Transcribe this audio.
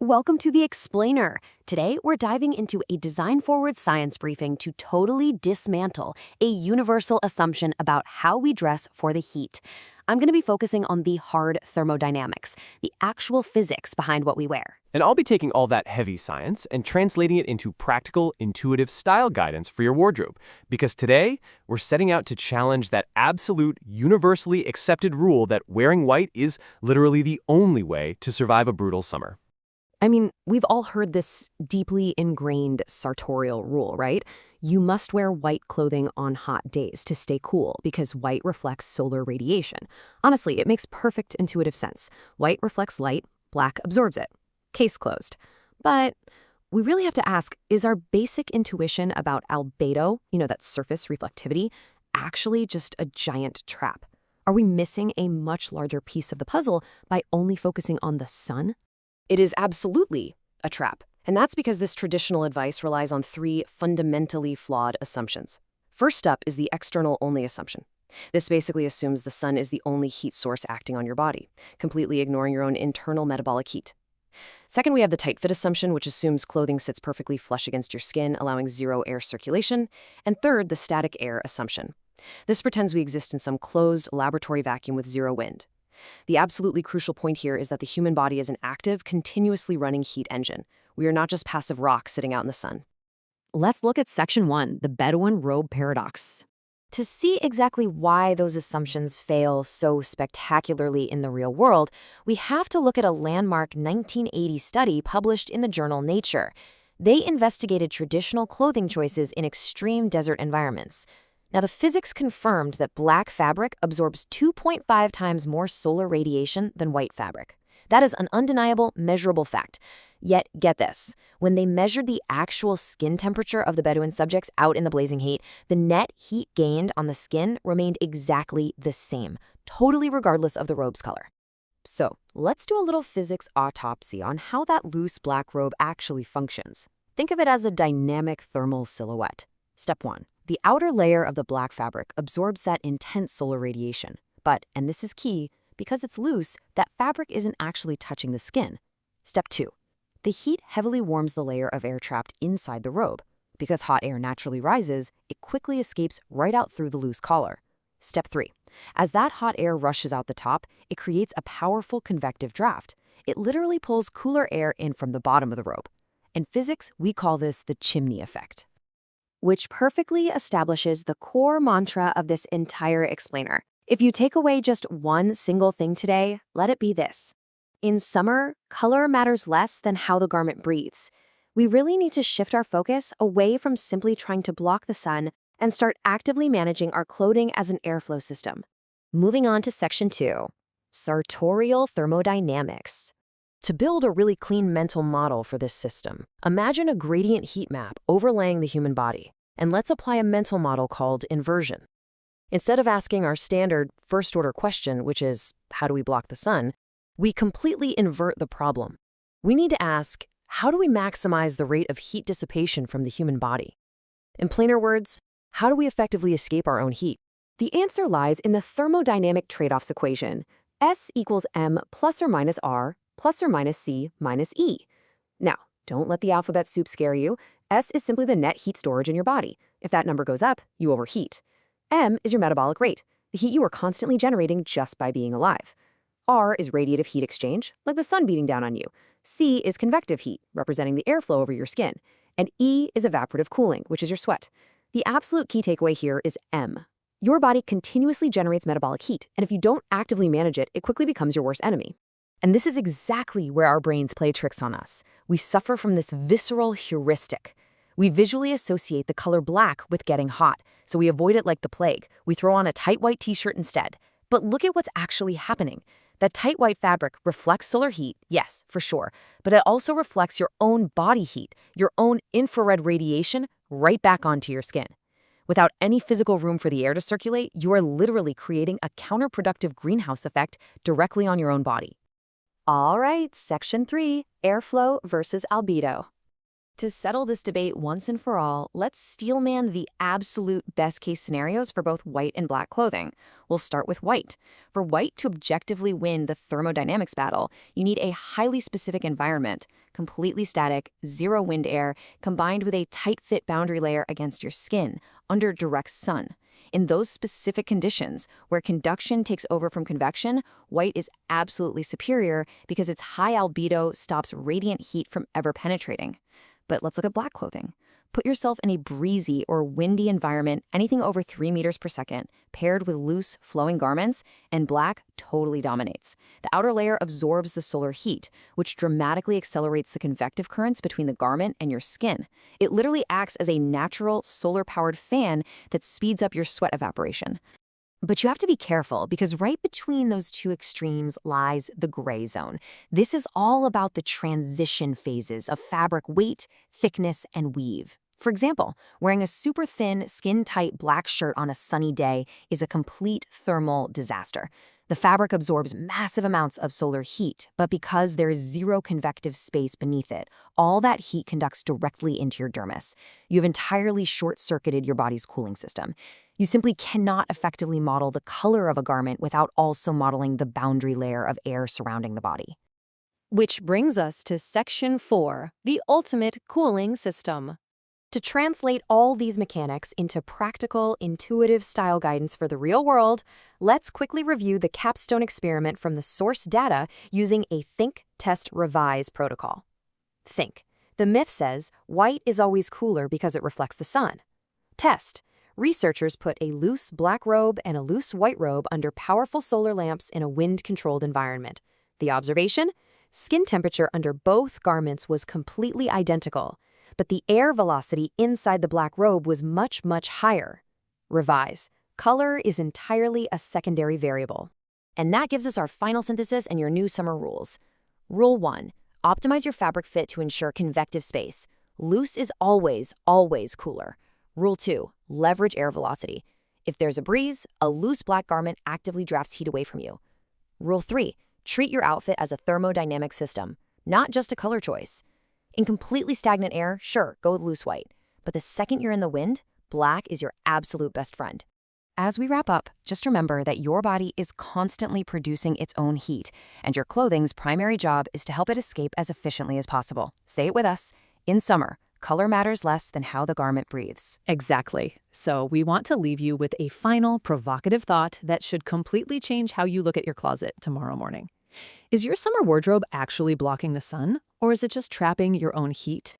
Welcome to The Explainer. Today, we're diving into a design-forward science briefing to totally dismantle a universal assumption about how we dress for the heat. I'm going to be focusing on the hard thermodynamics, the actual physics behind what we wear. And I'll be taking all that heavy science and translating it into practical, intuitive style guidance for your wardrobe. Because today, we're setting out to challenge that absolute, universally accepted rule that wearing white is literally the only way to survive a brutal summer. I mean, we've all heard this deeply ingrained sartorial rule, right? You must wear white clothing on hot days to stay cool because white reflects solar radiation. Honestly, it makes perfect intuitive sense. White reflects light, black absorbs it. Case closed. But we really have to ask, is our basic intuition about albedo, that surface reflectivity, actually just a giant trap? Are we missing a much larger piece of the puzzle by only focusing on the sun? It is absolutely a trap, and that's because this traditional advice relies on three fundamentally flawed assumptions. First up is the external-only assumption. This basically assumes the sun is the only heat source acting on your body, completely ignoring your own internal metabolic heat. Second, we have the tight fit assumption, which assumes clothing sits perfectly flush against your skin, allowing zero air circulation. And third, the static air assumption. This pretends we exist in some closed laboratory vacuum with zero wind. The absolutely crucial point here is that the human body is an active, continuously running heat engine. We are not just passive rocks sitting out in the sun. Let's look at Section 1, the Bedouin robe paradox. To see exactly why those assumptions fail so spectacularly in the real world, we have to look at a landmark 1980 study published in the journal Nature. They investigated traditional clothing choices in extreme desert environments. Now, the physics confirmed that black fabric absorbs 2.5 times more solar radiation than white fabric. That is an undeniable, measurable fact. Yet, get this, when they measured the actual skin temperature of the Bedouin subjects out in the blazing heat, the net heat gained on the skin remained exactly the same, totally regardless of the robe's color. So, let's do a little physics autopsy on how that loose black robe actually functions. Think of it as a dynamic thermal silhouette. Step 1. The outer layer of the black fabric absorbs that intense solar radiation. But, and this is key, because it's loose, that fabric isn't actually touching the skin. Step 2. The heat heavily warms the layer of air trapped inside the robe. Because hot air naturally rises, it quickly escapes right out through the loose collar. Step 3. As that hot air rushes out the top, it creates a powerful convective draft. It literally pulls cooler air in from the bottom of the robe. In physics, we call this the chimney effect, which perfectly establishes the core mantra of this entire explainer. If you take away just one single thing today, let it be this. In summer, color matters less than how the garment breathes. We really need to shift our focus away from simply trying to block the sun and start actively managing our clothing as an airflow system. Moving on to Section 2, sartorial thermodynamics. To build a really clean mental model for this system, imagine a gradient heat map overlaying the human body, and let's apply a mental model called inversion. Instead of asking our standard first-order question, which is, how do we block the sun, we completely invert the problem. We need to ask, how do we maximize the rate of heat dissipation from the human body? In plainer words, how do we effectively escape our own heat? The answer lies in the thermodynamic trade-offs equation, S equals m plus or minus r plus or minus c minus e. Now, don't let the alphabet soup scare you. S is simply the net heat storage in your body. If that number goes up, you overheat. M is your metabolic rate, the heat you are constantly generating just by being alive. R is radiative heat exchange, like the sun beating down on you. C is convective heat, representing the airflow over your skin. And E is evaporative cooling, which is your sweat. The absolute key takeaway here is M. Your body continuously generates metabolic heat, and if you don't actively manage it, it quickly becomes your worst enemy. And this is exactly where our brains play tricks on us. We suffer from this visceral heuristic. We visually associate the color black with getting hot, so we avoid it like the plague. We throw on a tight white t-shirt instead. But look at what's actually happening. That tight white fabric reflects solar heat, yes, for sure, but it also reflects your own body heat, your own infrared radiation, right back onto your skin. Without any physical room for the air to circulate, you are literally creating a counterproductive greenhouse effect directly on your own body. All right, Section 3, airflow versus albedo. To settle this debate once and for all, let's steelman the absolute best-case scenarios for both white and black clothing. We'll start with white. For white to objectively win the thermodynamics battle, you need a highly specific environment, completely static, zero wind air, combined with a tight-fit boundary layer against your skin, under direct sun. In those specific conditions, where conduction takes over from convection, white is absolutely superior because its high albedo stops radiant heat from ever penetrating. But let's look at black clothing. Put yourself in a breezy or windy environment, anything over 3 meters per second, paired with loose, flowing garments, and black totally dominates. The outer layer absorbs the solar heat, which dramatically accelerates the convective currents between the garment and your skin. It literally acts as a natural, solar-powered fan that speeds up your sweat evaporation. But you have to be careful because right between those two extremes lies the gray zone. This is all about the transition phases of fabric weight, thickness, and weave. For example, wearing a super thin, skin-tight black shirt on a sunny day is a complete thermal disaster. The fabric absorbs massive amounts of solar heat, but because there is zero convective space beneath it, all that heat conducts directly into your dermis. You've entirely short-circuited your body's cooling system. You simply cannot effectively model the color of a garment without also modeling the boundary layer of air surrounding the body. Which brings us to Section 4, the ultimate cooling system. To translate all these mechanics into practical, intuitive style guidance for the real world, let's quickly review the capstone experiment from the source data using a Think, Test, Revise protocol. Think. The myth says white is always cooler because it reflects the sun. Test. Researchers put a loose black robe and a loose white robe under powerful solar lamps in a wind-controlled environment. The observation? Skin temperature under both garments was completely identical, but the air velocity inside the black robe was much, much higher. Revise. Color is entirely a secondary variable. And that gives us our final synthesis and your new summer rules. Rule 1. Optimize your fabric fit to ensure convective space. Loose is always, always cooler. Rule 2. Leverage air velocity. If there's a breeze, a loose black garment actively drafts heat away from you. Rule 3. Treat your outfit as a thermodynamic system, not just a color choice. In completely stagnant air, sure, go with loose white. But the second you're in the wind, black is your absolute best friend. As we wrap up, just remember that your body is constantly producing its own heat, and your clothing's primary job is to help it escape as efficiently as possible. Say it with us. In summer, color matters less than how the garment breathes. Exactly. So we want to leave you with a final provocative thought that should completely change how you look at your closet tomorrow morning. Is your summer wardrobe actually blocking the sun, or is it just trapping your own heat?